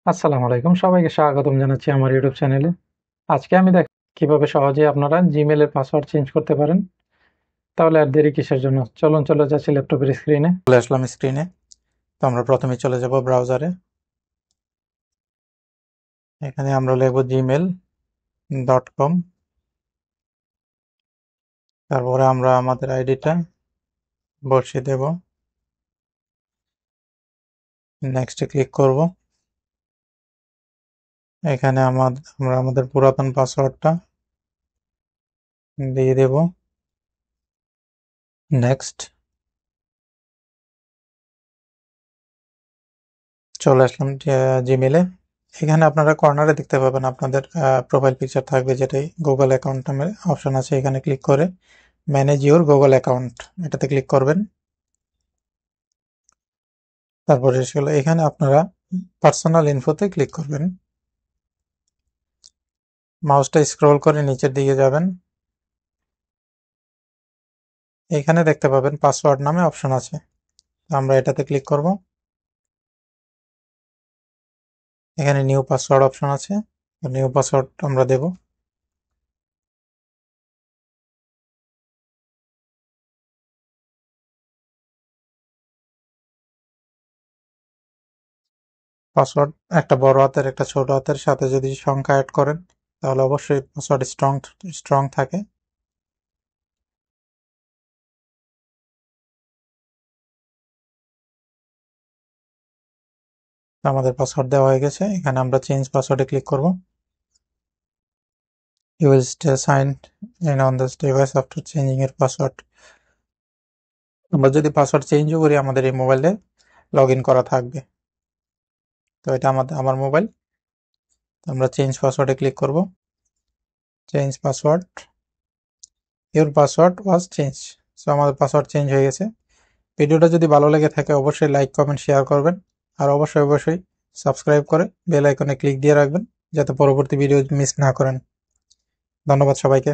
আসসালামু আলাইকুম, সবাইকে স্বাগতম জানাচ্ছি আমার ইউটিউব চ্যানেলে। আজকে আমি দেখ কিভাবে সহজে আপনারা জিমেলের পাসওয়ার্ড চেঞ্জ করতে পারেন। তাহলে আর দেরি কিসের জন্য, চলুন চলে যাচ্ছি ল্যাপটপের স্ক্রিনে। চলে আসলাম স্ক্রিনে। তো আমরা প্রথমে চলে যাব ব্রাউজারে। এখানে আমরা লিখব gmail.com। তারপরে আমরা আমাদের আইডিটা বসিয়ে দেব, নেক্সটে ক্লিক করব। এখানে আমরা আমাদের পুরাতন পাসওয়ার্ডটা দিয়ে দেব, নেক্সট। চলে আসলাম জিমেলে। এখানে আপনারা কর্নারে দেখতে পাবেন আপনাদের প্রোফাইল পিকচার থাকবে, যেটাই গুগল অ্যাকাউন্ট নামের অপশন আছে। এখানে ক্লিক করে ম্যানেজ ইউর গুগল অ্যাকাউন্ট এটাতে ক্লিক করবেন। তারপরে এখানে আপনারা পার্সোনাল ইনফোতে ক্লিক করবেন। মাউসটা স্ক্রল করে নিচের দিকে যাবেন। এখানে দেখতে পাবেন পাসওয়ার্ড নামে অপশন আছে, আমরা এটাতে ক্লিক করব। এখানে নিউ পাসওয়ার্ড অপশন আছে, নিউ পাসওয়ার্ড আমরা দেব। পাসওয়ার্ড একটা বড় হাতের একটা ছোট হাতের সাথে যদি সংখ্যা অ্যাড করেন তাহলে অবশ্যই পাসওয়ার্ড স্ট্রং থাকে। আমাদের পাসওয়ার্ড দেওয়া হয়ে গেছে। এখানে আমরা চেঞ্জ পাসওয়ার্ডে ক্লিক করব। You will stay signed in on this device after changing এর পাসওয়ার্ড। আমরা যদি পাসওয়ার্ড চেঞ্জও করি আমাদের এই মোবাইলে লগ ইন করা থাকবে। তো এটা আমার মোবাইল। আমরা চেঞ্জ পাসওয়ার্ডে ক্লিক করব। Change password, your password was change. So আমাদের পাসওয়ার্ড চেঞ্জ হয়ে গেছে। ভিডিওটা যদি ভালো লেগে থাকে অবশ্যই লাইক কমেন্ট শেয়ার করবেন, আর অবশ্যই সাবস্ক্রাইব করে বেল আইকনে ক্লিক দিয়ে রাখবেন যাতে পরবর্তী ভিডিও মিস না করেন। ধন্যবাদ সবাইকে।